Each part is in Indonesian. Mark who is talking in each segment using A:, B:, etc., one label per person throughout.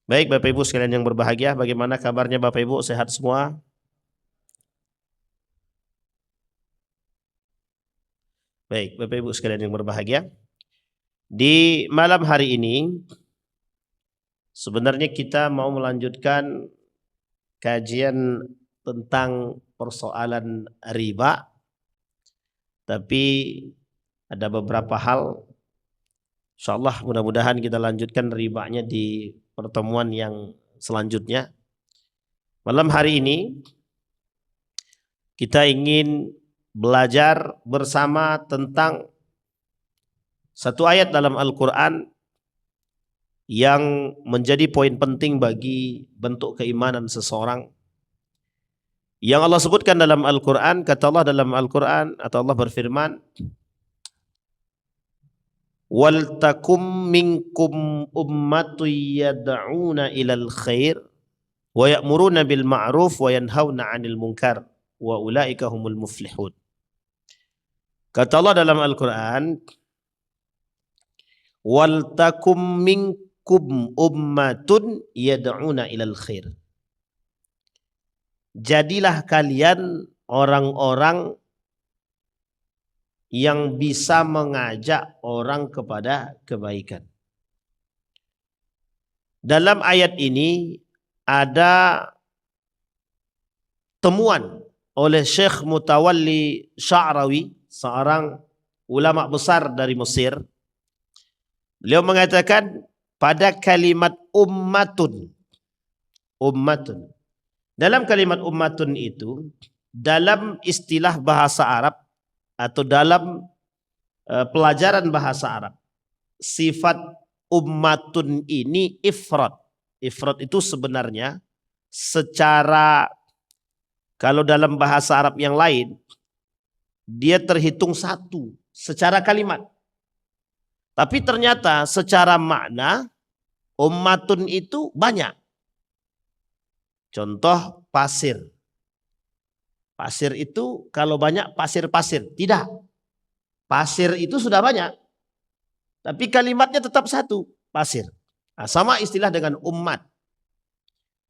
A: Baik Bapak Ibu sekalian yang berbahagia, bagaimana kabarnya Bapak Ibu? Sehat semua? Baik Bapak Ibu sekalian yang berbahagia, di malam hari ini sebenarnya kita mau melanjutkan kajian tentang persoalan riba, tapi ada beberapa hal, insyaallah mudah-mudahan kita lanjutkan ribanya di pertemuan yang selanjutnya. Malam hari ini kita ingin belajar bersama tentang satu ayat dalam Al-Quran yang menjadi poin penting bagi bentuk keimanan seseorang. Yang Allah sebutkan dalam Al-Quran, kata Allah dalam Al-Quran, atau Allah berfirman, wal takum minkum ummatun yad'una ilal khair wa ya'muruna bil ma'ruf wa yanhauna 'anil munkar wa ulaika humul muflihun. Kata Allah dalam Al-Quran, wal takum minkum ummatun yad'una ilal khair. Jadilah kalian orang-orang yang bisa mengajak orang kepada kebaikan. Dalam ayat ini ada temuan oleh Syekh Mutawalli Sya'rawi, seorang ulama besar dari Mesir. Beliau mengatakan pada kalimat ummatun. Dalam kalimat ummatun itu, dalam istilah bahasa Arab atau dalam pelajaran bahasa Arab, sifat ummatun ini ifrad. Ifrad itu sebenarnya secara, kalau dalam bahasa Arab yang lain, dia terhitung satu secara kalimat. Tapi ternyata secara makna ummatun itu banyak. Contoh pasir. Pasir itu kalau banyak pasir-pasir. Tidak. Pasir itu sudah banyak. Tapi kalimatnya tetap satu. Pasir. Nah, sama istilah dengan ummat.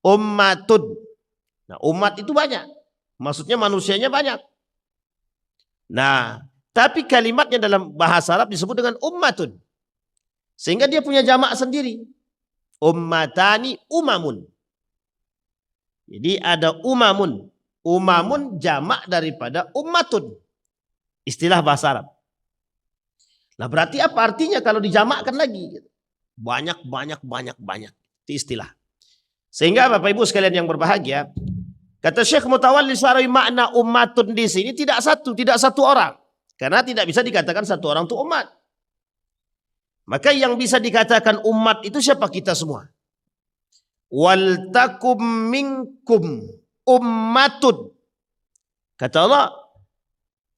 A: Ummatun. Nah, umat itu banyak. Maksudnya manusianya banyak. Nah, tapi kalimatnya dalam bahasa Arab disebut dengan ummatun. Sehingga dia punya jamak sendiri. Ummatani umamun. Jadi ada umamun. Umamun jamak daripada ummatun. Istilah bahasa Arab. Nah berarti apa artinya kalau dijamakkan lagi? Banyak. Itu istilah. Sehingga Bapak Ibu sekalian yang berbahagia, kata Syekh Mutawalli Sya'rawi, makna ummatun di sini tidak satu orang. Karena tidak bisa dikatakan satu orang itu umat. Maka yang bisa dikatakan umat itu siapa? Kita semua. Wal takum minkum ummatun. Kata Allah,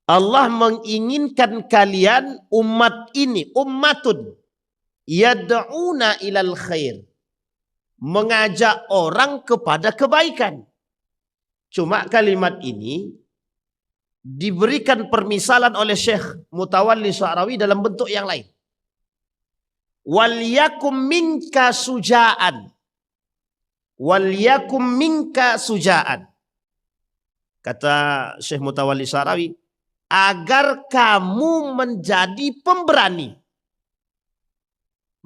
A: Allah menginginkan kalian umat ini, ummatun yad'una ilal khair, mengajak orang kepada kebaikan. Cuma kalimat ini diberikan permisalan oleh Syekh Mutawalli Sya'rawi dalam bentuk yang lain. Wal yakum minka suja'an. Wal yakum minka suja'an. Kata Syekh Mutawalli Sya'rawi, agar kamu menjadi pemberani.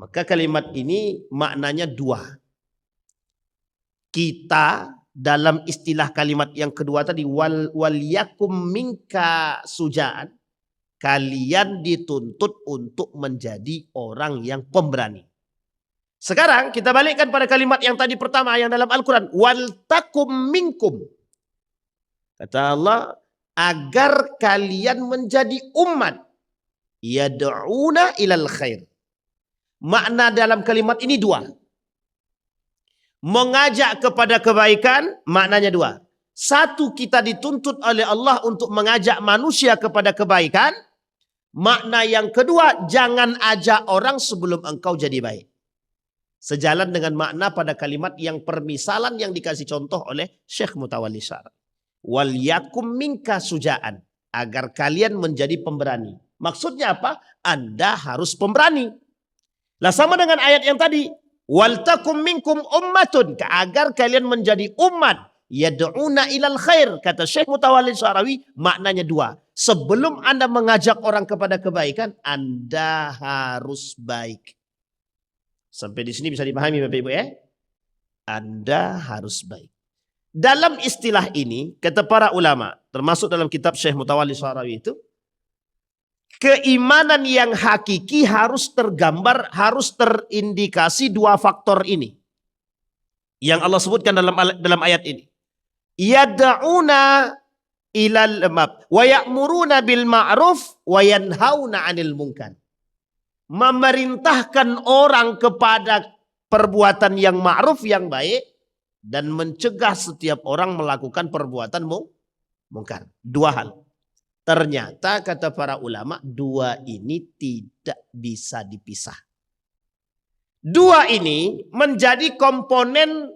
A: Maka kalimat ini maknanya dua. Kita dalam istilah kalimat yang kedua tadi, wal yakum minka suja'an, kalian dituntut untuk menjadi orang yang pemberani. Sekarang kita balikkan pada kalimat yang tadi pertama yang dalam Al-Quran. Wal takum minkum. Kata Allah, agar kalian menjadi umat. Yad'una ilal khair. Makna dalam kalimat ini dua. Mengajak kepada kebaikan, maknanya dua. Satu, kita dituntut oleh Allah untuk mengajak manusia kepada kebaikan. Makna yang kedua, jangan ajak orang sebelum engkau jadi baik. Sejalan dengan makna pada kalimat yang permisalan yang dikasih contoh oleh Syekh Mutawalli Sya'rawi. Wal yakum minka suja'an. Agar kalian menjadi pemberani. Maksudnya apa? Anda harus pemberani. Lah sama dengan ayat yang tadi. Wal takum minkum ummatun, agar kalian menjadi umat yad'una ilal khair. Kata Syekh Mutawalli Sya'rawi, maknanya dua. Sebelum Anda mengajak orang kepada kebaikan, Anda harus baik. Sampai di sini bisa dipahami Bapak Ibu ya? Anda harus baik. Dalam istilah ini, kata para ulama, termasuk dalam kitab Syekh Mutawalli Sya'rawi itu, keimanan yang hakiki harus tergambar, harus terindikasi dua faktor ini. Yang Allah sebutkan dalam ayat ini. Yad'una ilal mab wa ya'muruna bil ma'ruf wa yanhauna 'anil munkar. Memerintahkan orang kepada perbuatan yang ma'ruf, yang baik, dan mencegah setiap orang melakukan perbuatan mungkar. Dua hal. Ternyata kata para ulama, dua ini tidak bisa dipisah. Dua ini menjadi komponen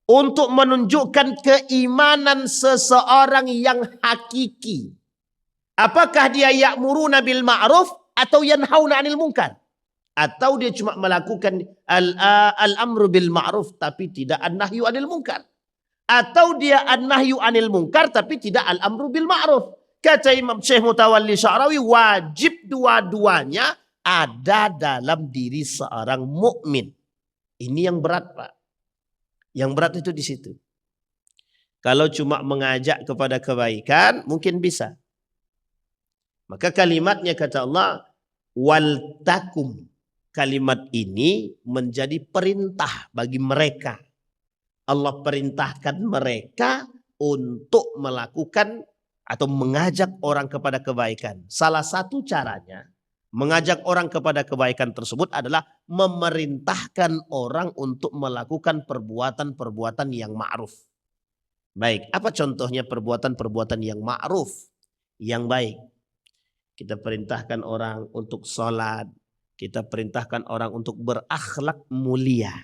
A: untuk menunjukkan keimanan seseorang yang hakiki. Apakah dia ya'muruna bil ma'ruf atau yanhauna 'anil munkar? Atau dia cuma melakukan al-amru bil ma'ruf tapi tidak an-nahyu 'anil munkar? Atau dia an-nahyu 'anil munkar tapi tidak al-amru bil ma'ruf? Kata Imam Syekh Mutawalli Sya'rawi, wajib dua-duanya ada dalam diri seorang mukmin. Ini yang berat, Pak. Yang berat itu di situ. Kalau cuma mengajak kepada kebaikan mungkin bisa. Maka kalimatnya kata Allah, wal takum. Kalimat ini menjadi perintah bagi mereka. Allah perintahkan mereka untuk melakukan atau mengajak orang kepada kebaikan. Salah satu caranya mengajak orang kepada kebaikan tersebut adalah memerintahkan orang untuk melakukan perbuatan-perbuatan yang ma'ruf. Baik, apa contohnya perbuatan-perbuatan yang ma'ruf, yang baik? Kita perintahkan orang untuk sholat, kita perintahkan orang untuk berakhlak mulia.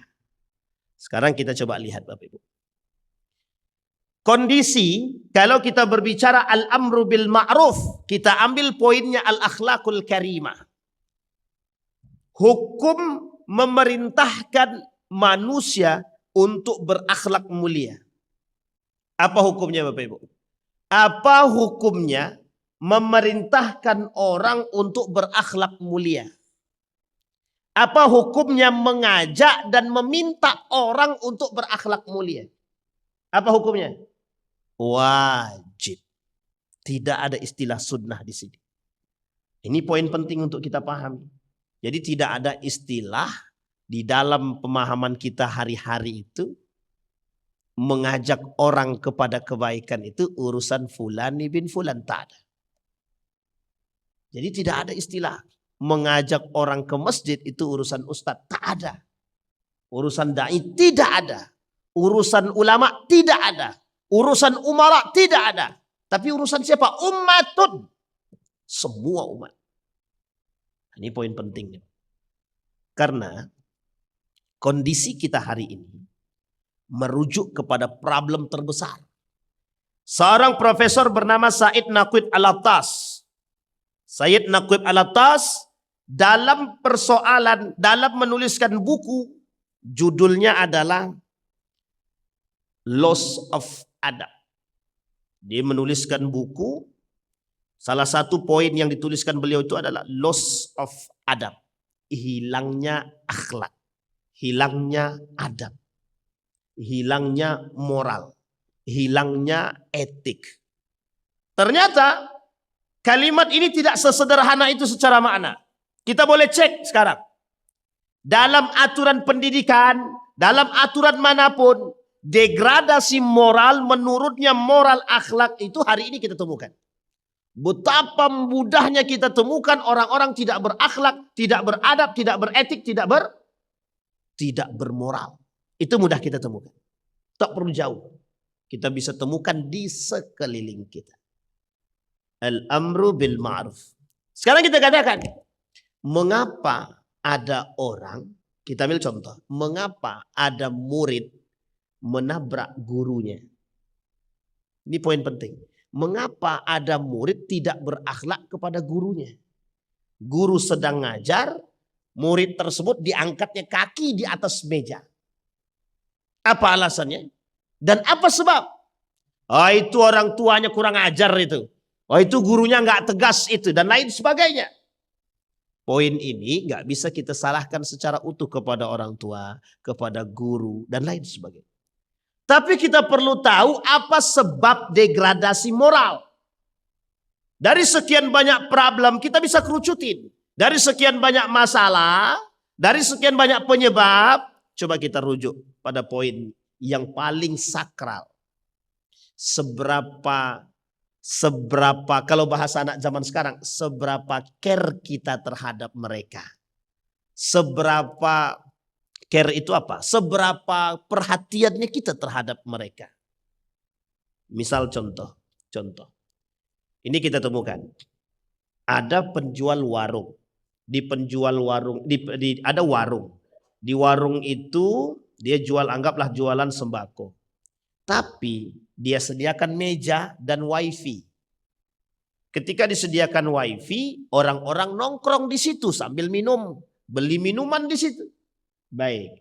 A: Sekarang kita coba lihat Bapak Ibu. Kondisi kalau kita berbicara al-amru bil ma'ruf, kita ambil poinnya al-akhlakul karimah. Hukum memerintahkan manusia untuk berakhlak mulia. Apa hukumnya Bapak Ibu? Apa hukumnya memerintahkan orang untuk berakhlak mulia? Apa hukumnya mengajak dan meminta orang untuk berakhlak mulia? Apa hukumnya? Wajib. Tidak ada istilah sunnah di sini. Ini poin penting untuk kita pahami. Jadi tidak ada istilah di dalam pemahaman kita hari-hari itu mengajak orang kepada kebaikan itu urusan fulani bin fulan, tak ada. Jadi tidak ada istilah mengajak orang ke masjid itu urusan ustadz, tak ada. Urusan dai tidak ada. Urusan ulama tidak ada. Urusan umara tidak ada. Tapi urusan siapa? Ummatun. Semua umat. Ini poin pentingnya. Karena kondisi kita hari ini merujuk kepada problem terbesar. Seorang profesor bernama Said Naqib Al-Attas. Said Naqib Al-Attas dalam persoalan, dalam menuliskan buku, judulnya adalah Loss of Adab. Dia menuliskan buku, salah satu poin yang dituliskan beliau itu adalah loss of adab. Hilangnya akhlak, hilangnya adab, hilangnya moral, hilangnya etik. Ternyata kalimat ini tidak sesederhana itu secara makna. Kita boleh cek sekarang. Dalam aturan pendidikan, dalam aturan manapun, degradasi moral, menurutnya moral akhlak itu hari ini kita temukan. Betapa mudahnya kita temukan orang-orang tidak berakhlak, tidak beradab, tidak beretik, tidak bermoral. Itu mudah kita temukan. Tak perlu jauh. Kita bisa temukan di sekeliling kita. Al-amru bil ma'ruf. Sekarang kita katakan, mengapa ada orang, kita ambil contoh, mengapa ada murid menabrak gurunya? Ini poin penting. Mengapa ada murid tidak berakhlak kepada gurunya? Guru sedang ngajar, murid tersebut diangkatnya kaki di atas meja. Apa alasannya? Dan apa sebab? Oh, itu orang tuanya kurang ajar itu. Oh, itu gurunya nggak tegas itu dan lain sebagainya. Poin ini nggak bisa kita salahkan secara utuh kepada orang tua, kepada guru dan lain sebagainya. Tapi kita perlu tahu apa sebab degradasi moral. Dari sekian banyak problem kita bisa kerucutin. Dari sekian banyak masalah, dari sekian banyak penyebab, coba kita rujuk pada poin yang paling sakral. Seberapa kalau bahasa anak zaman sekarang, seberapa care kita terhadap mereka. Seberapa care itu apa? Seberapa perhatiannya kita terhadap mereka. Misal contoh. Ini kita temukan. Ada penjual warung. Ada warung. Di warung itu dia jual, anggaplah jualan sembako. Tapi dia sediakan meja dan wifi. Ketika disediakan wifi, orang-orang nongkrong di situ sambil minum, beli minuman di situ. Baik.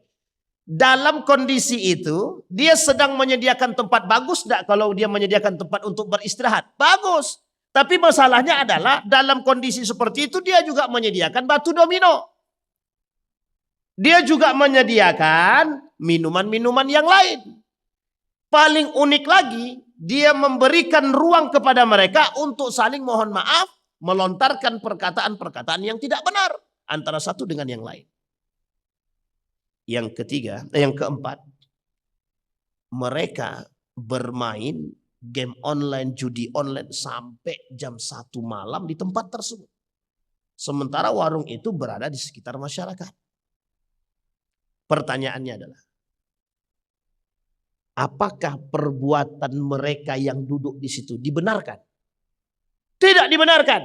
A: Dalam kondisi itu, dia sedang menyediakan tempat. Bagus enggak kalau dia menyediakan tempat untuk beristirahat? Bagus. Tapi masalahnya adalah dalam kondisi seperti itu dia juga menyediakan batu domino. Dia juga menyediakan minuman-minuman yang lain. Paling unik lagi, dia memberikan ruang kepada mereka untuk saling mohon maaf, melontarkan perkataan-perkataan yang tidak benar antara satu dengan yang lain. Yang keempat, mereka bermain game online, judi online sampai jam 1 malam di tempat tersebut. Sementara warung itu berada di sekitar masyarakat. Pertanyaannya adalah, apakah perbuatan mereka yang duduk di situ dibenarkan? Tidak dibenarkan.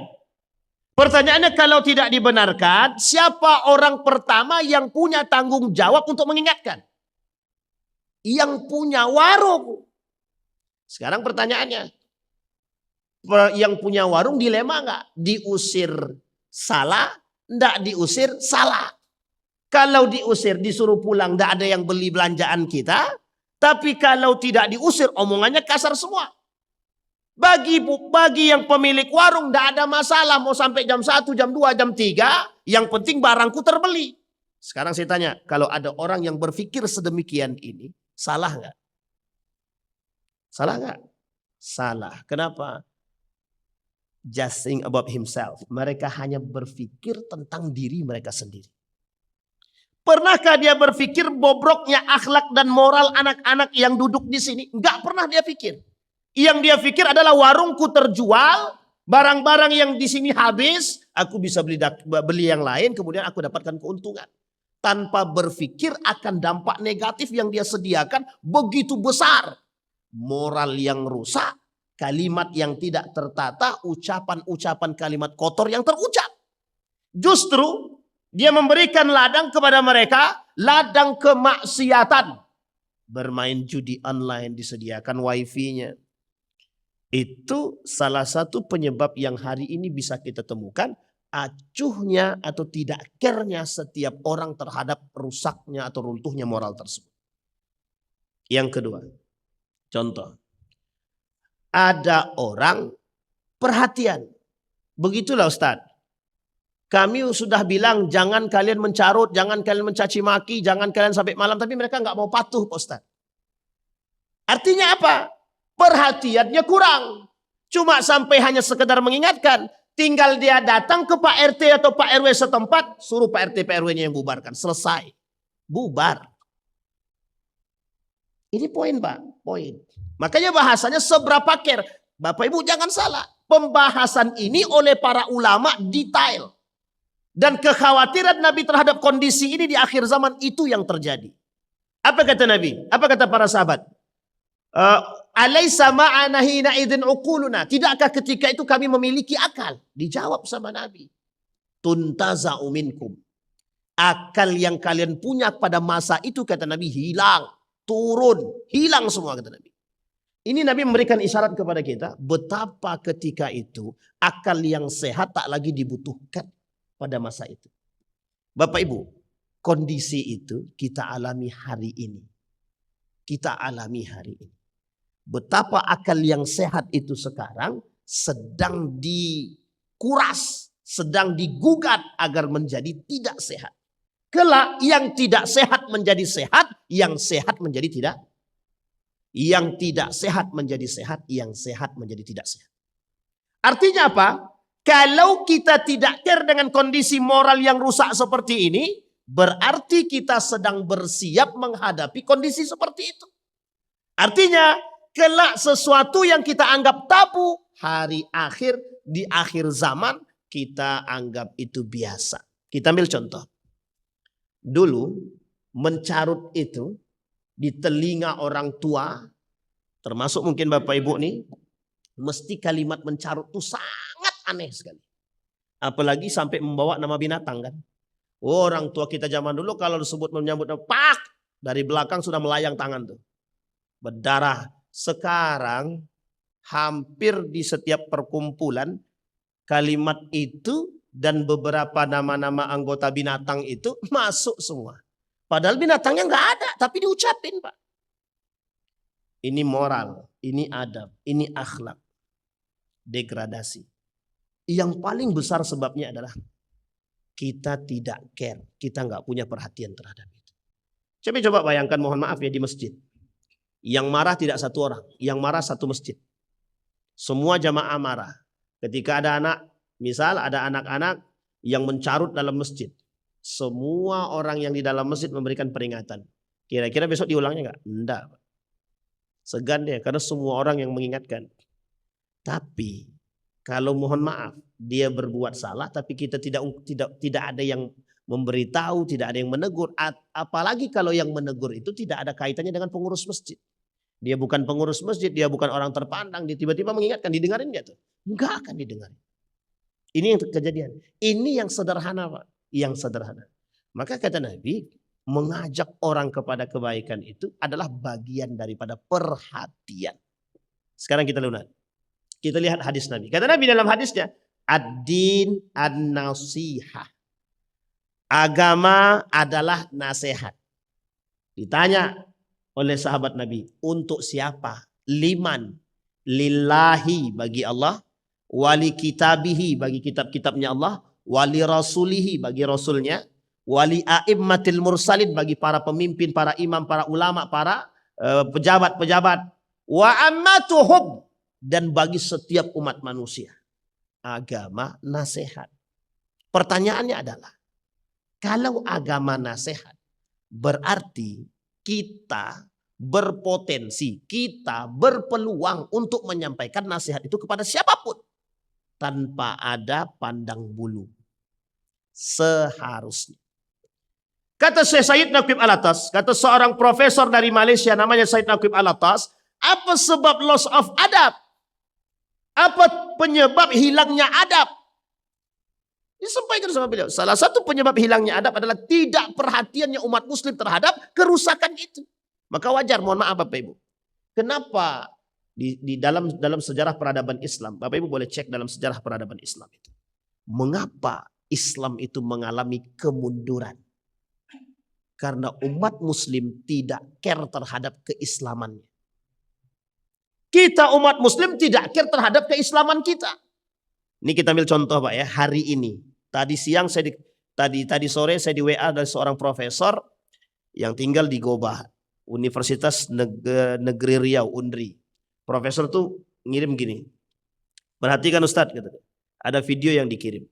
A: Pertanyaannya, kalau tidak dibenarkan, siapa orang pertama yang punya tanggung jawab untuk mengingatkan? Yang punya warung. Sekarang pertanyaannya, yang punya warung dilema enggak? Diusir salah, enggak diusir salah. Kalau diusir disuruh pulang, enggak ada yang beli belanjaan kita. Tapi kalau tidak diusir, omongannya kasar semua. Bagi yang pemilik warung tidak ada masalah. Mau sampai jam 1, jam 2, jam 3. Yang penting barangku terbeli. Sekarang saya tanya, kalau ada orang yang berpikir sedemikian ini, salah nggak? Salah nggak? Salah. Kenapa? Just think about himself. Mereka hanya berpikir tentang diri mereka sendiri. Pernahkah dia berpikir bobroknya akhlak dan moral anak-anak yang duduk di sini? Enggak pernah dia pikir. Yang dia pikir adalah warungku terjual, barang-barang yang di sini habis, aku bisa beli yang lain, kemudian aku dapatkan keuntungan. Tanpa berpikir akan dampak negatif yang dia sediakan begitu besar. Moral yang rusak, kalimat yang tidak tertata, ucapan-ucapan kalimat kotor yang terucap. Justru dia memberikan ladang kepada mereka, ladang kemaksiatan. Bermain judi online, disediakan wifi-nya. Itu salah satu penyebab yang hari ini bisa kita temukan, acuhnya atau tidak care-nya setiap orang terhadap rusaknya atau runtuhnya moral tersebut. Yang kedua, contoh. Ada orang perhatian. Begitulah Ustaz. Kami sudah bilang jangan kalian mencarut, jangan kalian mencaci maki, jangan kalian sampai malam. Tapi mereka nggak mau patuh Pak Ustaz. Artinya apa? Perhatiannya kurang. Cuma sampai hanya sekedar mengingatkan. Tinggal dia datang ke Pak RT atau Pak RW setempat. Suruh Pak RT, Pak RW-nya yang bubarkan. Selesai. Bubar. Ini poin Pak. Poin. Makanya bahasanya seberapa care. Bapak Ibu jangan salah. Pembahasan ini oleh para ulama detail. Dan kekhawatiran Nabi terhadap kondisi ini di akhir zaman itu yang terjadi. Apa kata Nabi? Apa kata para sahabat? Alaysa ma'ana hina idzin uquluna. Tidakkah ketika itu kami memiliki akal? Dijawab sama Nabi. Tuntaza'u minkum. Akal yang kalian punya pada masa itu kata Nabi hilang. Turun. Hilang semua kata Nabi. Ini Nabi memberikan isyarat kepada kita. Betapa ketika itu akal yang sehat tak lagi dibutuhkan pada masa itu. Bapak Ibu, kondisi itu kita alami hari ini. Kita alami hari ini. Betapa akal yang sehat itu sekarang sedang dikuras, sedang digugat agar menjadi tidak sehat. Kelak yang tidak sehat menjadi sehat, yang sehat menjadi tidak. Yang tidak sehat menjadi sehat, yang sehat menjadi tidak sehat. Artinya apa? Kalau kita tidak care dengan kondisi moral yang rusak seperti ini, berarti kita sedang bersiap menghadapi kondisi seperti itu. Artinya, kelak sesuatu yang kita anggap tabu, hari akhir, di akhir zaman, kita anggap itu biasa. Kita ambil contoh. Dulu, mencarut itu di telinga orang tua, termasuk mungkin Bapak Ibu nih, mesti kalimat mencarut itu sangat aneh sekali. Apalagi sampai membawa nama binatang kan. Orang tua kita zaman dulu kalau disebut menyambut, pak, dari belakang sudah melayang tangan tuh. Berdarah. Sekarang hampir di setiap perkumpulan kalimat itu dan beberapa nama-nama anggota binatang itu masuk semua. Padahal binatangnya nggak ada, tapi diucapin Pak. Ini moral, ini adab, ini akhlak. Degradasi. Yang paling besar sebabnya adalah kita tidak care, kita nggak punya perhatian terhadap itu. Coba bayangkan, mohon maaf ya, di masjid. Yang marah tidak satu orang, yang marah satu masjid. Semua jamaah marah. Ketika ada anak, misal ada anak-anak yang mencarut dalam masjid. Semua orang yang di dalam masjid memberikan peringatan. Kira-kira besok diulangnya enggak? Enggak. Segan dia karena semua orang yang mengingatkan. Tapi kalau mohon maaf dia berbuat salah tapi kita tidak ada yang memberitahu, tidak ada yang menegur. Apalagi kalau yang menegur itu tidak ada kaitannya dengan pengurus masjid. Dia bukan pengurus masjid, dia bukan orang terpandang, dia tiba-tiba mengingatkan, didengarin enggak tuh? Enggak akan didengarin. Ini yang kejadian. Ini yang sederhana Pak, yang sederhana. Maka kata Nabi, mengajak orang kepada kebaikan itu adalah bagian daripada perhatian. Sekarang kita lihat. Kita lihat hadis Nabi. Kata Nabi dalam hadisnya, ad-din an-nasihah. Agama adalah nasihat. Ditanya oleh sahabat Nabi, untuk siapa? Liman. Lillahi, bagi Allah. Wali kitabihi, bagi kitab-kitabnya Allah. Wali rasulihi, bagi rasulnya. Wali a'immatil mursalin, bagi para pemimpin, para imam, para ulama, para pejabat-pejabat. Wa ammatuhum, dan bagi setiap umat manusia. Agama nasihat. Pertanyaannya adalah, kalau agama nasihat, berarti kita berpotensi, kita berpeluang untuk menyampaikan nasihat itu kepada siapapun. Tanpa ada pandang bulu. Seharusnya. Kata Syekh Said Naqib Alatas, kata seorang profesor dari Malaysia namanya Said Naqib Alatas, apa sebab loss of adab? Apa penyebab hilangnya adab? Disampaikan sama beliau. Salah satu penyebab hilangnya adab adalah tidak perhatiannya umat muslim terhadap kerusakan itu. Maka wajar, mohon maaf Bapak Ibu. Kenapa di dalam sejarah peradaban Islam, Bapak Ibu boleh cek dalam sejarah peradaban Islam itu. Mengapa Islam itu mengalami kemunduran? Karena umat muslim tidak care terhadap keislamannya. Kita umat muslim tidak care terhadap keislaman kita. Ini kita ambil contoh Pak ya, hari ini. Tadi siang tadi sore saya di WA dari seorang profesor yang tinggal di Gobah, Universitas Negeri Riau, UNRI. Profesor tuh ngirim gini. Perhatikan Ustadz, gitu. Ada video yang dikirim.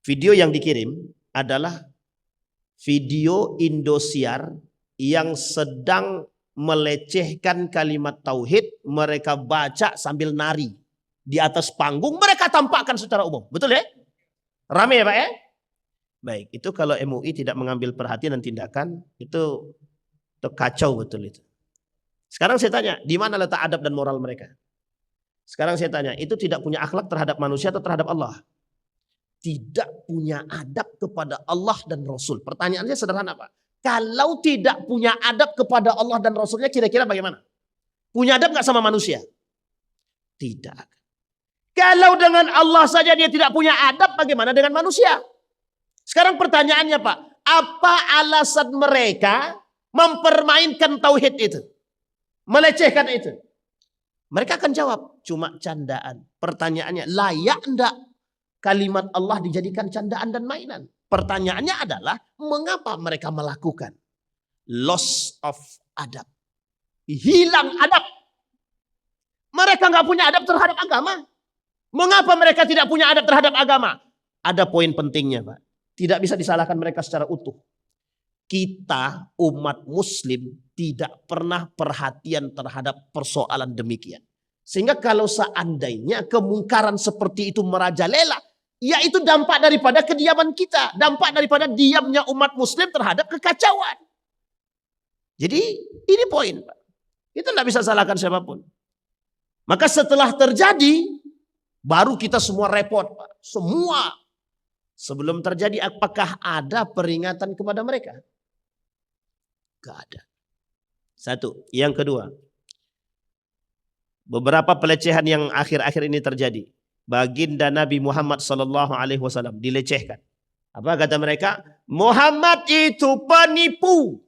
A: Video yang dikirim adalah video Indosiar yang sedang melecehkan kalimat tauhid, mereka baca sambil nari. Di atas panggung mereka tampakkan secara umum. Betul ya? Rame ya Pak ya? Baik, itu kalau MUI tidak mengambil perhatian dan tindakan, itu kacau betul itu. Sekarang saya tanya, di mana letak adab dan moral mereka? Sekarang saya tanya, itu tidak punya akhlak terhadap manusia atau terhadap Allah? Tidak punya adab kepada Allah dan Rasul. Pertanyaannya sederhana Pak. Kalau tidak punya adab kepada Allah dan Rasulnya, kira-kira bagaimana? Punya adab gak sama manusia? Tidak. Kalau dengan Allah saja dia tidak punya adab, bagaimana dengan manusia? Sekarang pertanyaannya Pak, apa alasan mereka mempermainkan tauhid itu? Melecehkan itu? Mereka akan jawab, cuma candaan. Pertanyaannya, layak enggak kalimat Allah dijadikan candaan dan mainan? Pertanyaannya adalah, mengapa mereka melakukan? Loss of adab. Hilang adab. Mereka nggak punya adab terhadap agama. Mengapa mereka tidak punya adab terhadap agama? Ada poin pentingnya Pak. Tidak bisa disalahkan mereka secara utuh. Kita umat muslim tidak pernah perhatian terhadap persoalan demikian. Sehingga kalau seandainya kemungkaran seperti itu merajalela, yaitu dampak daripada kediaman kita. Dampak daripada diamnya umat muslim terhadap kekacauan. Jadi ini poin Pak. Kita tidak bisa salahkan siapapun. Maka setelah terjadi, baru kita semua repot Pak. Semua. Sebelum terjadi apakah ada peringatan kepada mereka? Gak ada. Satu. Yang kedua. Beberapa pelecehan yang akhir-akhir ini terjadi. Baginda Nabi Muhammad SAW dilecehkan. Apa kata mereka? Muhammad itu penipu.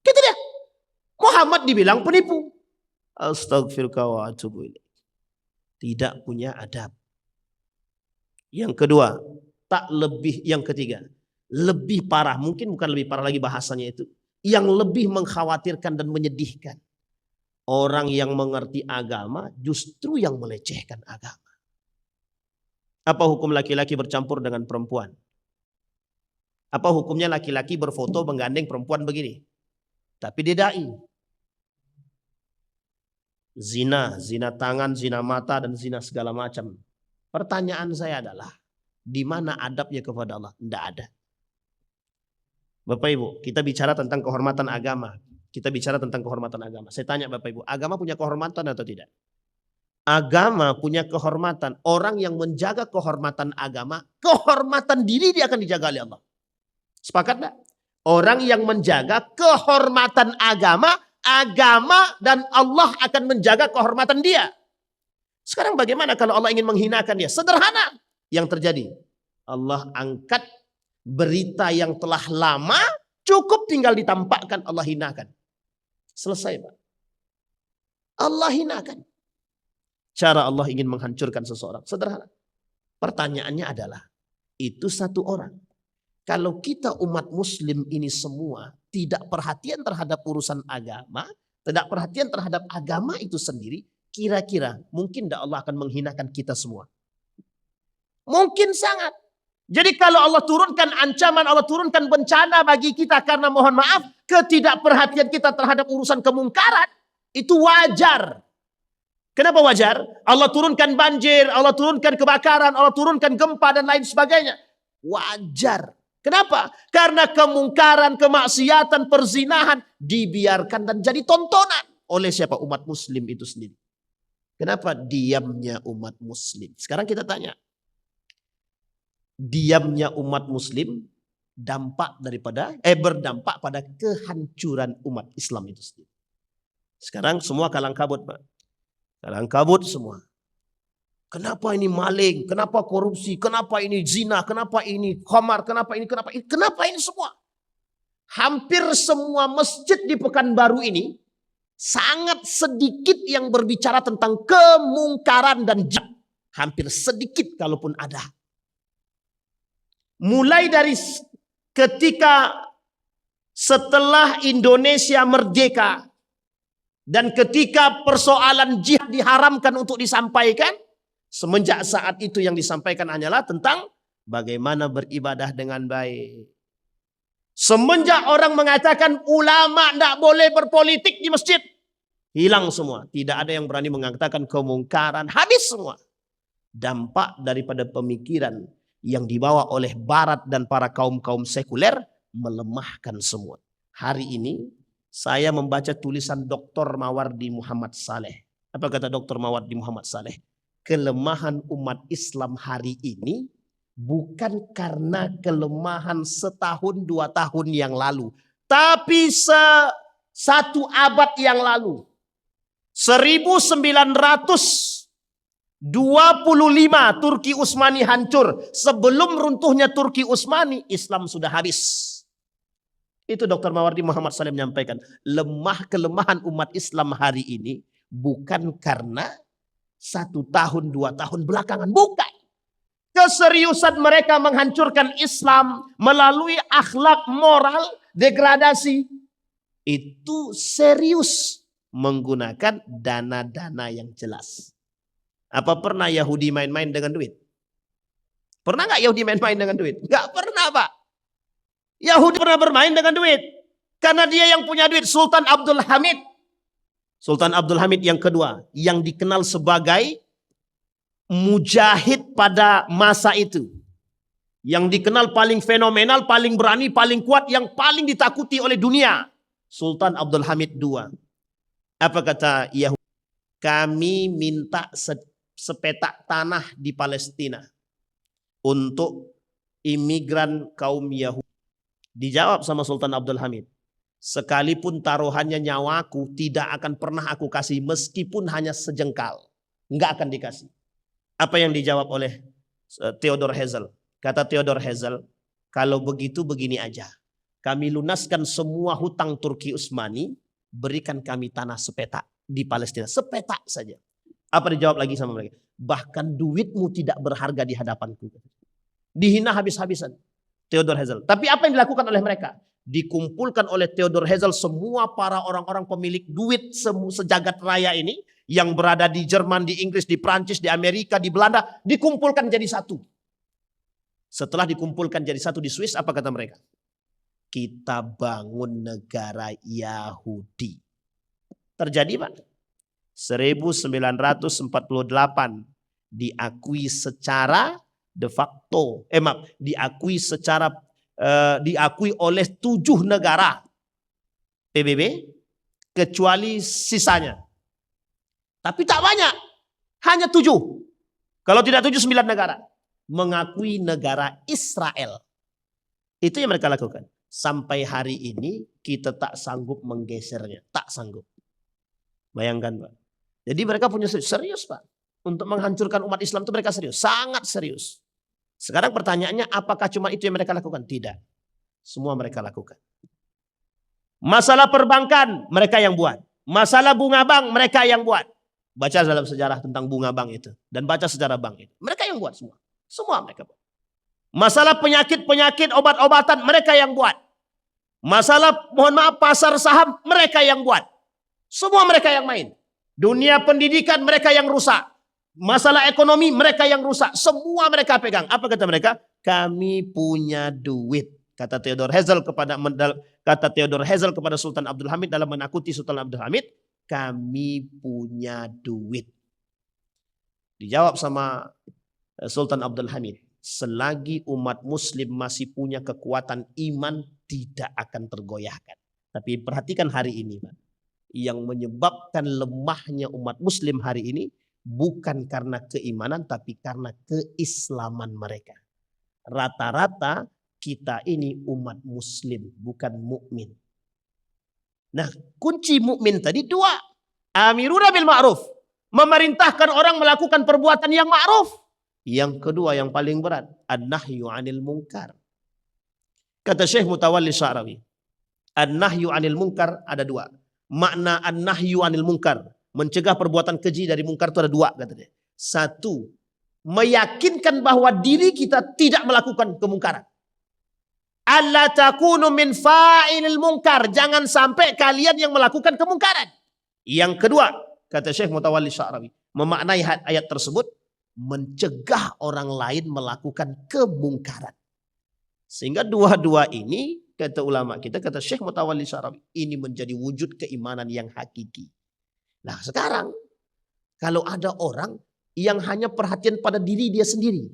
A: Gitu dia. Muhammad dibilang penipu. Astagfirullah wa atubu ilaih. Tidak punya adab. Yang kedua, yang ketiga, lebih parah, mungkin bukan lebih parah lagi bahasanya itu, yang lebih mengkhawatirkan dan menyedihkan. Orang yang mengerti agama justru yang melecehkan agama. Apa hukum laki-laki bercampur dengan perempuan? Apa hukumnya laki-laki berfoto menggandeng perempuan begini? Tapi dia dai. Zina tangan, zina mata, dan zina segala macam. Pertanyaan saya adalah, di mana adabnya kepada Allah? Tidak ada. Bapak Ibu, kita bicara tentang kehormatan agama. Saya tanya Bapak Ibu, agama punya kehormatan atau tidak? Agama punya kehormatan. Orang yang menjaga kehormatan agama, kehormatan diri dia akan dijaga oleh Allah. Sepakat tidak? Orang yang menjaga kehormatan agama dan Allah akan menjaga kehormatan dia. Sekarang bagaimana kalau Allah ingin menghinakan dia? Sederhana yang terjadi. Allah angkat berita yang telah lama, cukup tinggal ditampakkan, Allah hinakan. Selesai Pak. Allah hinakan. Cara Allah ingin menghancurkan seseorang. Sederhana. Pertanyaannya adalah, itu satu orang. Kalau kita umat muslim ini semua tidak perhatian terhadap urusan agama, tidak perhatian terhadap agama itu sendiri, kira-kira mungkin tidak Allah akan menghinakan kita semua? Mungkin sangat. Jadi kalau Allah turunkan ancaman, Allah turunkan bencana bagi kita karena mohon maaf, ketidakperhatian kita terhadap urusan kemungkaran, itu wajar. Kenapa wajar? Allah turunkan banjir, Allah turunkan kebakaran, Allah turunkan gempa dan lain sebagainya. Wajar. Kenapa? Karena kemungkaran, kemaksiatan, perzinahan dibiarkan dan jadi tontonan oleh siapa? Umat muslim itu sendiri. Kenapa diamnya umat muslim? Sekarang kita tanya. Diamnya umat muslim berdampak pada kehancuran umat Islam itu sendiri. Sekarang semua kalang kabut Pak. Kalang kabut semua. Kenapa ini maling? Kenapa korupsi? Kenapa ini zina? Kenapa ini khamar? Kenapa ini semua? Hampir semua masjid di Pekanbaru ini sangat sedikit yang berbicara tentang kemungkaran dan jahat. Hampir sedikit kalaupun ada. Mulai dari ketika setelah Indonesia merdeka dan ketika persoalan jihad diharamkan untuk disampaikan, semenjak saat itu yang disampaikan hanyalah tentang bagaimana beribadah dengan baik. Semenjak orang mengatakan ulama tidak boleh berpolitik di masjid, hilang semua. Tidak ada yang berani mengatakan kemungkaran, habis semua. Dampak daripada pemikiran yang dibawa oleh Barat dan para kaum-kaum sekuler melemahkan semua. Hari ini saya membaca tulisan Dr. Mawardi Muhammad Saleh. Apa kata Dr. Mawardi Muhammad Saleh? Kelemahan umat Islam hari ini bukan karena kelemahan setahun 2 tahun yang lalu. Tapi satu abad yang lalu. 1980 25 Turki Utsmani hancur. Sebelum runtuhnya Turki Utsmani, Islam sudah habis. Itu Dr. Mawardi Muhammad Saleh menyampaikan. Kelemahan umat Islam hari ini bukan karena 1 tahun, 2 tahun belakangan. Bukan. Keseriusan mereka menghancurkan Islam melalui akhlak moral, degradasi. Itu serius menggunakan dana-dana yang jelas. Apa pernah Yahudi main-main dengan duit? Pernah nggak Yahudi main-main dengan duit? Nggak pernah, Pak. Yahudi pernah bermain dengan duit. Karena dia yang punya duit. Sultan Abdul Hamid. Sultan Abdul Hamid yang kedua. Yang dikenal sebagai mujahid pada masa itu. Yang dikenal paling fenomenal, paling berani, paling kuat. Yang paling ditakuti oleh dunia. Sultan Abdul Hamid II. Apa kata Yahudi? Kami minta sepetak tanah di Palestina untuk imigran kaum Yahudi. Dijawab sama Sultan Abdul Hamid, sekalipun taruhannya nyawaku tidak akan pernah aku kasih meskipun hanya sejengkal. Enggak akan dikasih. Apa yang dijawab oleh Theodor Herzl? Kata Theodor Herzl, kalau begitu begini aja. Kami lunaskan semua hutang Turki Utsmani, berikan kami tanah sepetak di Palestina. Sepetak saja. Apa dijawab lagi sama mereka? Bahkan duitmu tidak berharga di hadapanku. Dihina habis-habisan Theodor Herzl. Tapi apa yang dilakukan oleh mereka? Dikumpulkan oleh Theodor Herzl semua para orang-orang pemilik duit sejagat raya ini. Yang berada di Jerman, di Inggris, di Prancis, di Amerika, di Belanda. Dikumpulkan jadi satu. Setelah dikumpulkan jadi satu di Swiss, apa kata mereka? Kita bangun negara Yahudi. Terjadi, Pak. 1948 diakui secara de facto, diakui oleh 7 negara PBB kecuali sisanya. Tapi tak banyak, hanya 7. Kalau tidak 7, 9 negara mengakui negara Israel. Itu yang mereka lakukan. Sampai hari ini kita tak sanggup menggesernya, tak sanggup. Bayangkan, Pak. Jadi mereka punya serius, Pak. Untuk menghancurkan umat Islam itu mereka serius. Sangat serius. Sekarang pertanyaannya, apakah cuma itu yang mereka lakukan? Tidak. Semua mereka lakukan. Masalah perbankan, mereka yang buat. Masalah bunga bank, mereka yang buat. Baca dalam sejarah tentang bunga bank itu. Dan baca sejarah bank itu. Mereka yang buat semua. Semua mereka buat. Masalah penyakit-penyakit, obat-obatan, mereka yang buat. Masalah, mohon maaf, pasar saham, mereka yang buat. Semua mereka yang main. Dunia pendidikan mereka yang rusak. Masalah ekonomi mereka yang rusak. Semua mereka pegang. Apa kata mereka? Kami punya duit. Kata Theodor Herzl kepada Sultan Abdul Hamid dalam menakuti Sultan Abdul Hamid. Kami punya duit. Dijawab sama Sultan Abdul Hamid. Selagi umat muslim masih punya kekuatan iman, tidak akan tergoyahkan. Tapi perhatikan hari ini, Pak. Yang menyebabkan lemahnya umat muslim hari ini bukan karena keimanan tapi karena keislaman mereka. Rata-rata kita ini umat muslim bukan mukmin. Nah, kunci mukmin tadi 2. Amiruna bil ma'ruf, memerintahkan orang melakukan perbuatan yang ma'ruf. Yang kedua yang paling berat, an-nahyu 'anil munkar. Kata Syekh Mutawalli Sya'rawi, an-nahyu 'anil munkar ada 2. Makna an-nahyu 'anil munkar, mencegah perbuatan keji dari munkar itu ada 2 kata dia. 1, meyakinkan bahwa diri kita tidak melakukan kemungkaran. Alla takunu min fa'ilil munkar, jangan sampai kalian yang melakukan kemungkaran. Yang kedua, kata Syekh Mutawalli Sya'rawi, memaknai ayat tersebut mencegah orang lain melakukan kemungkaran. Sehingga dua-dua ini kata ulama kita, kata Syekh Mutawalli Sya'rawi, ini menjadi wujud keimanan yang hakiki. Nah sekarang, kalau ada orang yang hanya perhatian pada diri dia sendiri,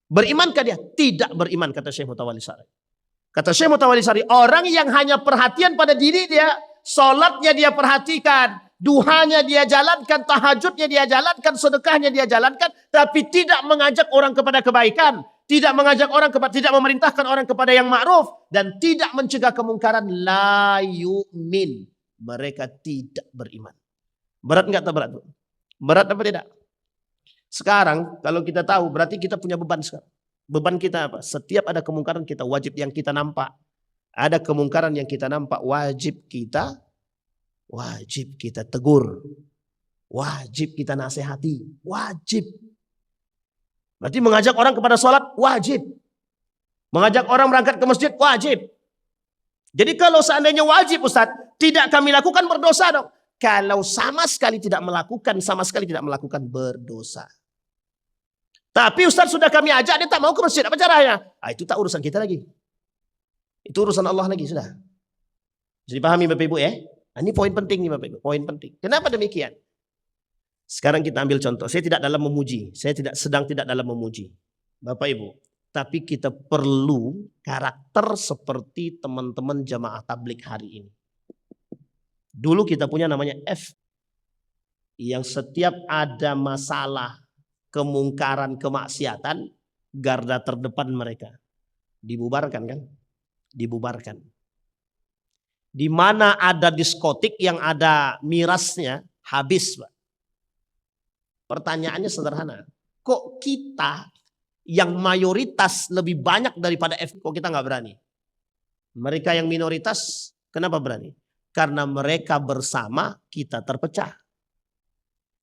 A: berimankah dia? Tidak beriman, kata Syekh Mutawalli Sya'rawi. Kata Syekh Mutawalli Sya'rawi, orang yang hanya perhatian pada diri dia, sholatnya dia perhatikan, duhanya dia jalankan, tahajudnya dia jalankan, sedekahnya dia jalankan, tapi tidak mengajak orang kepada kebaikan. Tidak mengajak orang kepada, tidak memerintahkan orang kepada yang ma'ruf, dan tidak mencegah kemungkaran, la yu'min. Mereka tidak beriman. Berat enggak atau berat? Berat apa tidak? Sekarang kalau kita tahu berarti kita punya beban sekarang. Beban kita apa? Setiap ada kemungkaran kita wajib yang kita nampak. Ada kemungkaran yang kita nampak wajib kita tegur. Wajib kita nasihati. Wajib. Berarti mengajak orang kepada sholat wajib. Mengajak orang berangkat ke masjid wajib. Jadi kalau seandainya wajib Ustaz, tidak kami lakukan berdosa dong. Kalau sama sekali tidak melakukan berdosa. Tapi Ustaz sudah kami ajak, dia tak mau ke masjid, apa caranya? Itu tak urusan kita lagi. Itu urusan Allah lagi sudah. Jadi pahami Bapak Ibu ya. Ini poin penting nih Bapak Ibu, poin penting. Kenapa demikian? Sekarang kita ambil contoh. Saya tidak sedang dalam memuji Bapak Ibu. Tapi kita perlu karakter seperti teman-teman jamaah tablik hari ini. Dulu kita punya namanya F. Yang setiap ada masalah, kemungkaran, kemaksiatan, garda terdepan mereka. Dibubarkan kan? Dibubarkan. Di mana ada diskotik yang ada mirasnya, habis Pak. Pertanyaannya sederhana. Kok kita yang mayoritas lebih banyak daripada F, kok kita nggak berani? Mereka yang minoritas, kenapa berani? Karena mereka bersama, kita terpecah.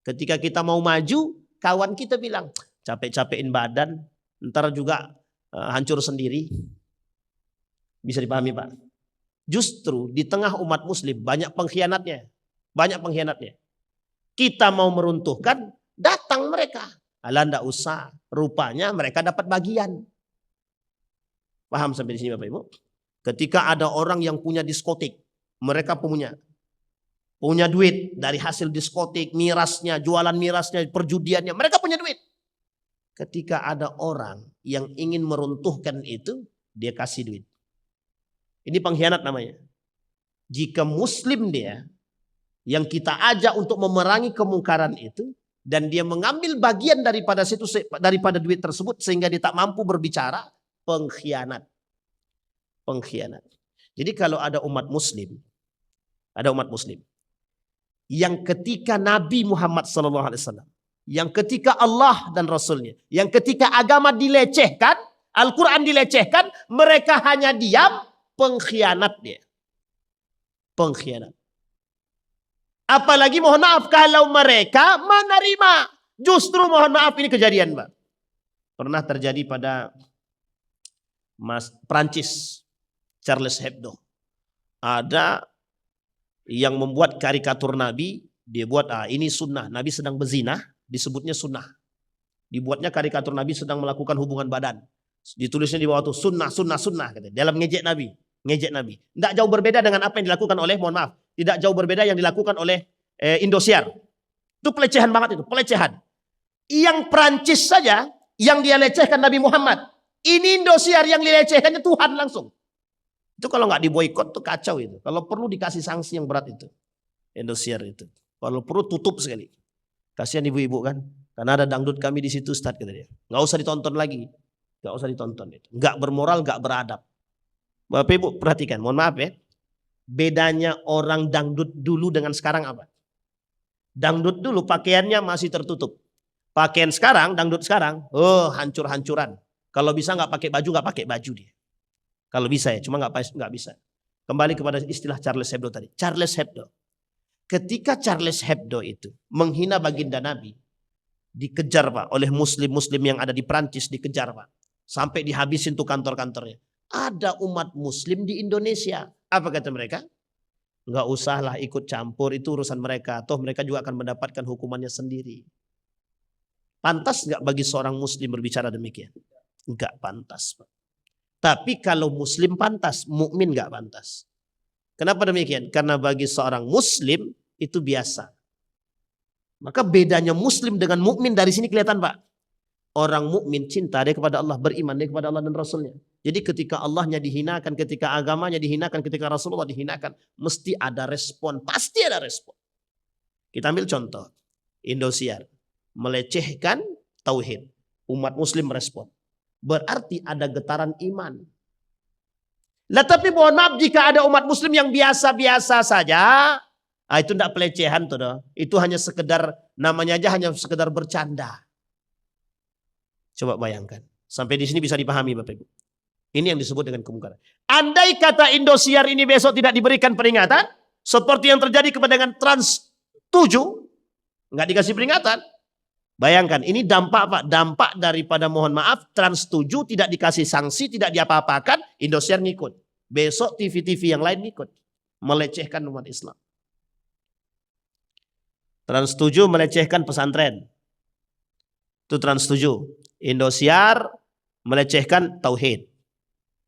A: Ketika kita mau maju, kawan kita bilang, capek-capekin badan, ntar juga hancur sendiri. Bisa dipahami Pak? Justru di tengah umat muslim banyak pengkhianatnya. Banyak pengkhianatnya. Kita mau meruntuhkan, datang mereka. Alah enggak usah. Rupanya mereka dapat bagian. Paham sampai di sini Bapak Ibu? Ketika ada orang yang punya diskotik. Mereka punya duit dari hasil diskotik, mirasnya, jualan mirasnya, perjudiannya. Mereka punya duit. Ketika ada orang yang ingin meruntuhkan itu, dia kasih duit. Ini pengkhianat namanya. Jika muslim dia, yang kita ajak untuk memerangi kemungkaran itu, dan dia mengambil bagian daripada duit tersebut sehingga dia tak mampu berbicara, pengkhianat. Pengkhianat. Jadi kalau ada umat muslim yang ketika Nabi Muhammad SAW, yang ketika Allah dan Rasulnya, yang ketika agama dilecehkan, Al-Quran dilecehkan, mereka hanya diam, pengkhianat dia. Pengkhianat. Apalagi mohon maaf kalau mereka menerima. Justru mohon maaf ini kejadian Pak. Pernah terjadi pada Prancis, Charles Hebdo. Ada yang membuat karikatur Nabi. Dia buat ini sunnah. Nabi sedang berzina. Disebutnya sunnah. Dibuatnya karikatur Nabi sedang melakukan hubungan badan. Ditulisnya di bawah itu sunnah. Dalam ngejek Nabi. Ngejek Nabi. Tidak jauh berbeda dengan apa yang dilakukan oleh, mohon maaf, tidak jauh berbeda yang dilakukan oleh Indosiar. Itu pelecehan banget itu, pelecehan. Yang Prancis saja yang dia lecehkan Nabi Muhammad. Ini Indosiar yang dilecehkannya Tuhan langsung. Itu kalau nggak diboikot tuh kacau itu. Kalau perlu dikasih sanksi yang berat itu. Indosiar itu. Kalau perlu tutup sekali. Kasihan ibu-ibu kan. Karena ada dangdut kami di situ Ustaz kata dia. Nggak usah ditonton lagi. Nggak usah ditonton itu. Nggak bermoral, nggak beradab. Bapak Ibu perhatikan, mohon maaf ya. Bedanya orang dangdut dulu dengan sekarang apa? Dangdut dulu pakaiannya masih tertutup. Pakaian sekarang, dangdut sekarang, hancur-hancuran. Kalau bisa nggak pakai baju dia. Kalau bisa ya, cuma nggak bisa. Kembali kepada istilah Charles Hebdo tadi. Charles Hebdo. Ketika Charles Hebdo itu menghina baginda Nabi, dikejar Pak oleh muslim-muslim yang ada di Prancis, dikejar Pak. Sampai dihabisin tuh kantor-kantornya. Ada umat muslim di Indonesia. Apa kata mereka? Enggak usahlah ikut campur, itu urusan mereka. Toh mereka juga akan mendapatkan hukumannya sendiri. Pantas enggak bagi seorang muslim berbicara demikian? Enggak pantas. Tapi kalau muslim pantas, mukmin enggak pantas. Kenapa demikian? Karena bagi seorang muslim itu biasa. Maka bedanya muslim dengan mukmin dari sini kelihatan Pak. Orang mukmin cinta dia kepada Allah, beriman dia kepada Allah dan Rasulnya. Jadi ketika Allahnya dihinakan, ketika agamanya dihinakan, ketika Rasulullah dihinakan, mesti ada respon, pasti ada respon. Kita ambil contoh, Indosiar melecehkan tauhid, umat muslim merespon. Berarti ada getaran iman. Lah tapi mohon maaf jika ada umat muslim yang biasa-biasa saja, itu tidak pelecehan tuh, itu hanya sekedar namanya aja hanya sekedar bercanda. Coba bayangkan. Sampai di sini bisa dipahami Bapak Ibu. Ini yang disebut dengan kemungkaran. Andai kata Indosiar ini besok tidak diberikan peringatan, seperti yang terjadi kepada dengan Trans 7, nggak dikasih peringatan. Bayangkan, ini dampak Pak, dampak daripada mohon maaf Trans 7 tidak dikasih sanksi, tidak diapa-apakan, Indosiar ngikut. Besok TV-TV yang lain ngikut. Melecehkan umat Islam. Trans 7 melecehkan pesantren. Itu Trans 7. Indosiar melecehkan tauhid.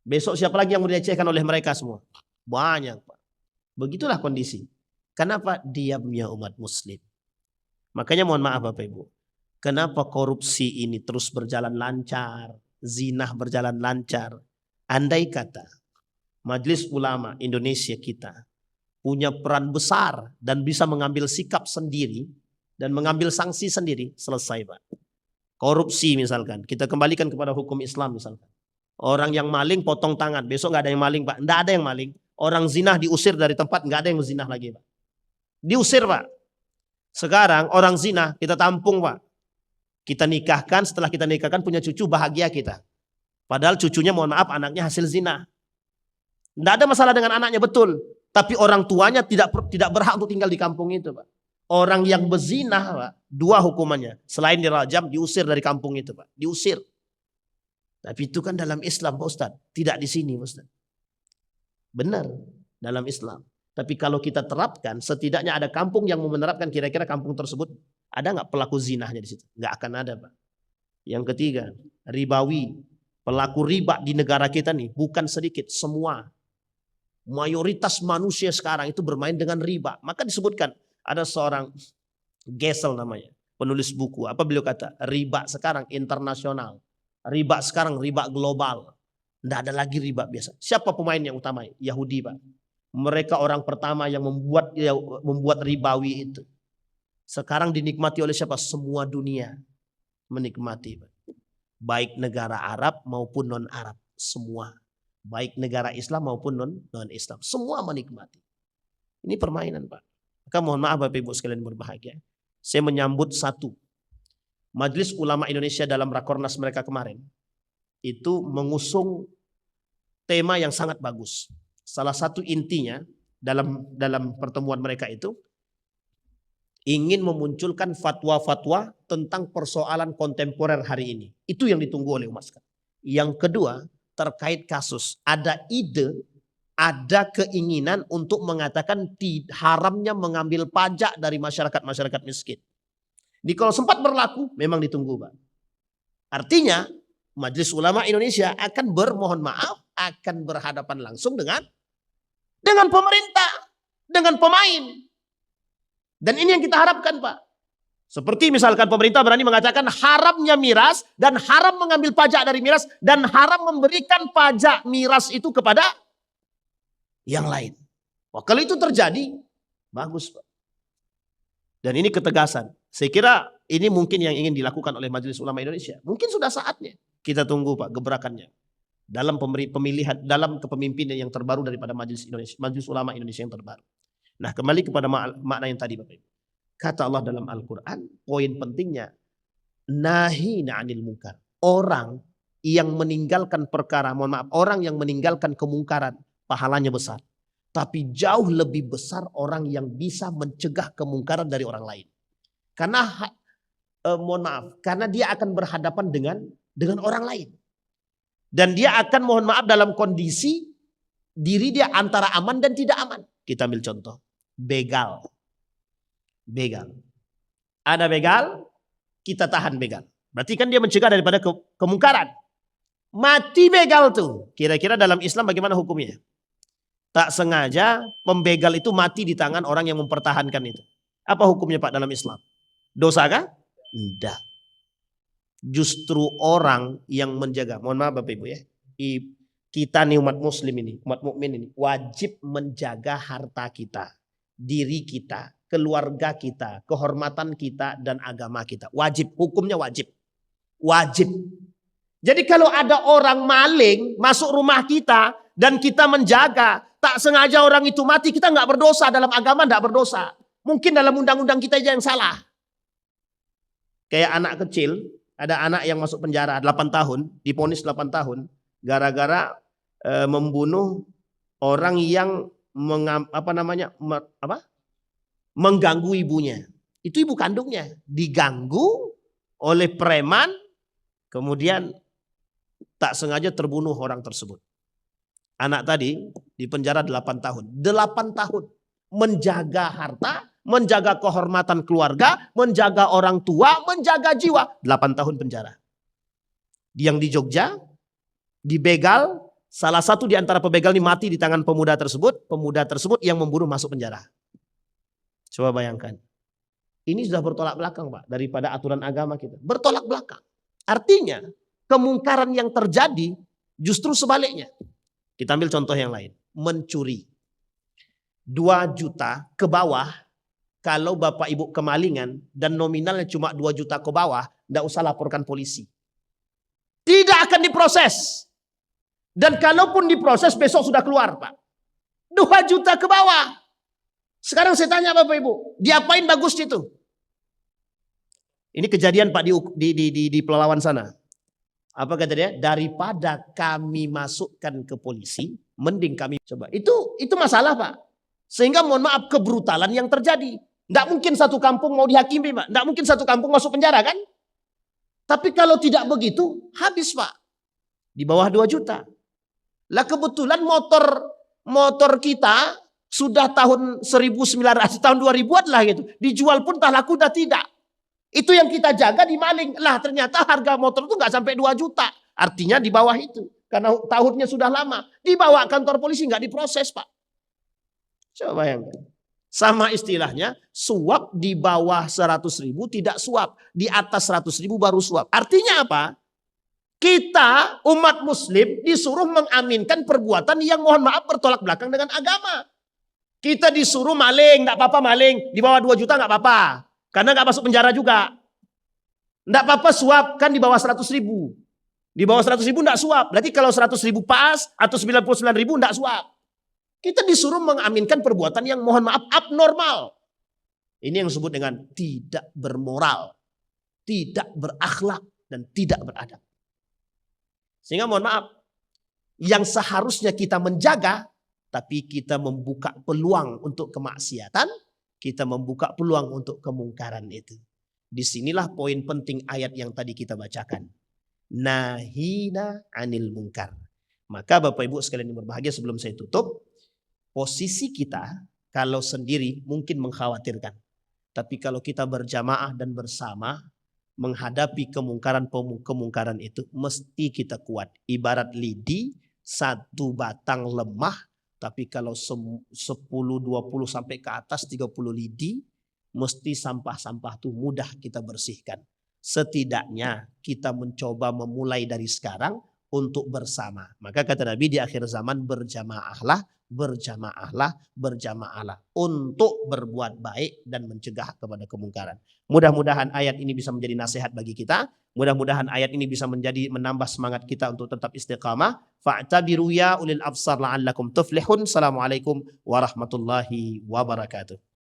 A: Besok siapa lagi yang melecehkan oleh mereka semua? Banyak Pak. Begitulah kondisi. Kenapa? Diamnya umat muslim. Makanya mohon maaf Bapak Ibu. Kenapa korupsi ini terus berjalan lancar? Zinah berjalan lancar. Andai kata Majelis Ulama Indonesia kita punya peran besar dan bisa mengambil sikap sendiri dan mengambil sanksi sendiri, selesai Pak. Korupsi misalkan, kita kembalikan kepada hukum Islam misalkan. Orang yang maling potong tangan, besok nggak ada yang maling Pak, nggak ada yang maling. Orang zinah diusir dari tempat, nggak ada yang zinah lagi Pak. Diusir Pak. Sekarang orang zinah kita tampung Pak. Kita nikahkan, setelah kita nikahkan punya cucu, bahagia kita. Padahal cucunya mohon maaf anaknya hasil zina. Nggak ada masalah dengan anaknya betul. Tapi orang tuanya tidak berhak untuk tinggal di kampung itu Pak. Orang yang berzina Pak, dua hukumannya. Selain dirajam, diusir dari kampung itu Pak. Diusir. Tapi itu kan dalam Islam Pak Ustaz. Tidak di sini Pak Ustaz. Benar dalam Islam. Tapi kalau kita terapkan, setidaknya ada kampung yang mau menerapkan, kira-kira kampung tersebut ada nggak pelaku zinahnya di situ? Nggak akan ada Pak. Yang ketiga, ribawi. Pelaku riba di negara kita nih bukan sedikit, semua. Mayoritas manusia sekarang itu bermain dengan riba. Maka disebutkan ada seorang Gesell namanya, penulis buku. Apa beliau kata? Riba sekarang internasional. Riba sekarang riba global. Tidak ada lagi riba biasa. Siapa pemain yang utama? Yahudi Pak. Mereka orang pertama yang membuat ribawi itu. Sekarang dinikmati oleh siapa? Semua dunia menikmati Pak. Baik negara Arab maupun non-Arab. Semua. Baik negara Islam maupun non-Islam. Semua menikmati. Ini permainan Pak. Maka mohon maaf Bapak Ibu sekalian berbahagia. Saya menyambut satu. Majelis Ulama Indonesia dalam Rakornas mereka kemarin. Itu mengusung tema yang sangat bagus. Salah satu intinya dalam pertemuan mereka itu. Ingin memunculkan fatwa-fatwa tentang persoalan kontemporer hari ini. Itu yang ditunggu oleh umat sekarang. Yang kedua, terkait kasus. Ada ide, ada keinginan untuk mengatakan haramnya mengambil pajak dari masyarakat miskin. Di kalau sempat berlaku, memang ditunggu Pak. Artinya, Majelis Ulama Indonesia akan bermohon maaf, akan berhadapan langsung dengan pemerintah, dengan pemain. Dan ini yang kita harapkan Pak. Seperti misalkan pemerintah berani mengatakan haramnya miras dan haram mengambil pajak dari miras dan haram memberikan pajak miras itu kepada yang lain. Wah, kalau itu terjadi, bagus Pak. Dan ini ketegasan. Saya kira ini mungkin yang ingin dilakukan oleh Majelis Ulama Indonesia. Mungkin sudah saatnya. Kita tunggu Pak gebrakannya. Dalam pemilihan, dalam kepemimpinan yang terbaru daripada Majelis Ulama Indonesia yang terbaru. Nah, kembali kepada makna yang tadi Bapak Ibu. Kata Allah dalam Al-Quran, poin pentingnya, nahina 'anil munkar. Orang yang meninggalkan perkara, mohon maaf, orang yang meninggalkan kemungkaran, pahalanya besar. Tapi jauh lebih besar orang yang bisa mencegah kemungkaran dari orang lain. Karena, mohon maaf, karena dia akan berhadapan dengan orang lain. Dan dia akan, mohon maaf, dalam kondisi diri dia antara aman dan tidak aman. Kita ambil contoh. Begal. Ada begal, kita tahan begal. Berarti kan dia mencegah daripada kemungkaran. Mati begal tuh. Kira-kira dalam Islam bagaimana hukumnya? Tak sengaja pembegal itu mati di tangan orang yang mempertahankan itu. Apa hukumnya Pak dalam Islam? Dosa kah? Tidak. Justru orang yang menjaga. Mohon maaf Bapak Ibu ya. Kita nih umat muslim ini, umat mukmin ini wajib menjaga harta kita, diri kita, keluarga kita, kehormatan kita dan agama kita. Wajib, hukumnya wajib. Wajib. Jadi kalau ada orang maling masuk rumah kita dan kita menjaga, tak sengaja orang itu mati, kita nggak berdosa, dalam agama nggak berdosa. Mungkin dalam undang-undang kita aja yang salah. Kayak anak kecil, Ada anak yang masuk penjara 8 tahun, divonis 8 tahun gara-gara membunuh orang yang mengganggu ibunya. Itu ibu kandungnya diganggu oleh preman, kemudian tak sengaja terbunuh orang tersebut. Anak tadi di penjara 8 tahun. 8 tahun menjaga harta, menjaga kehormatan keluarga, menjaga orang tua, menjaga jiwa. 8 tahun penjara. Yang di Jogja, dibegal, salah satu di antara pebegal ini mati di tangan pemuda tersebut yang membunuh masuk penjara. Coba bayangkan. Ini sudah bertolak belakang, Pak, daripada aturan agama kita. Bertolak belakang. Artinya, kemungkaran yang terjadi justru sebaliknya. Kita ambil contoh yang lain. Mencuri. 2 juta ke bawah, kalau bapak ibu kemalingan dan nominalnya cuma 2 juta ke bawah, tidak usah laporkan polisi. Tidak akan diproses. Dan kalaupun diproses besok sudah keluar, Pak. 2 juta ke bawah. Sekarang saya tanya bapak ibu, diapain bagus itu? Ini kejadian Pak di Pelalawan sana. Apa kata dia? Daripada kami masukkan ke polisi, mending kami coba. Itu masalah, Pak. Sehingga mohon maaf kebrutalan yang terjadi. Tidak mungkin satu kampung mau dihakimi, Pak. Tidak mungkin satu kampung masuk penjara, kan? Tapi kalau tidak begitu, habis, Pak. Di bawah 2 juta. Lah kebetulan motor kita sudah tahun 1900, tahun 2000-an lah gitu. Dijual pun tak laku, dah tidak. Itu yang kita jaga dimaling. Lah ternyata harga motor itu nggak sampai 2 juta. Artinya di bawah itu. Karena tahunnya sudah lama. Dibawa kantor polisi nggak diproses, Pak. Coba bayangkan. Sama istilahnya, suap di bawah 100.000 tidak suap. Di atas 100.000 baru suap. Artinya apa? Kita umat muslim disuruh mengaminkan perbuatan yang mohon maaf bertolak belakang dengan agama. Kita disuruh maling, tidak apa-apa maling. Di bawah 2 juta nggak apa-apa. Karena nggak masuk penjara juga. Tidak apa-apa suap, kan di bawah 100.000. Di bawah 100.000 tidak suap. Berarti kalau 100.000 pas atau 99.000 tidak suap. Kita disuruh mengaminkan perbuatan yang mohon maaf abnormal. Ini yang disebut dengan tidak bermoral, tidak berakhlak, dan tidak beradab. Sehingga mohon maaf, yang seharusnya kita menjaga, tapi kita membuka peluang untuk kemaksiatan, kita membuka peluang untuk kemungkaran itu. Disinilah poin penting ayat yang tadi kita bacakan. Nahina anil mungkar. Maka Bapak Ibu sekalian yang berbahagia, sebelum saya tutup, posisi kita kalau sendiri mungkin mengkhawatirkan. Tapi kalau kita berjamaah dan bersama menghadapi kemungkaran itu, mesti kita kuat. Ibarat lidi, 1 batang lemah, tapi kalau 10, 20 sampai ke atas 30 lidi, mesti sampah-sampah itu mudah kita bersihkan. Setidaknya kita mencoba memulai dari sekarang untuk bersama. Maka kata Nabi di akhir zaman, berjamaahlah untuk berbuat baik dan mencegah kepada kemungkaran. Mudah-mudahan ayat ini bisa menjadi nasihat bagi kita. Mudah-mudahan ayat ini bisa menambah semangat kita untuk tetap istiqamah. Fa'tabiru ya ulil absar la'allakum tuflihun. Assalamualaikum warahmatullahi wabarakatuh.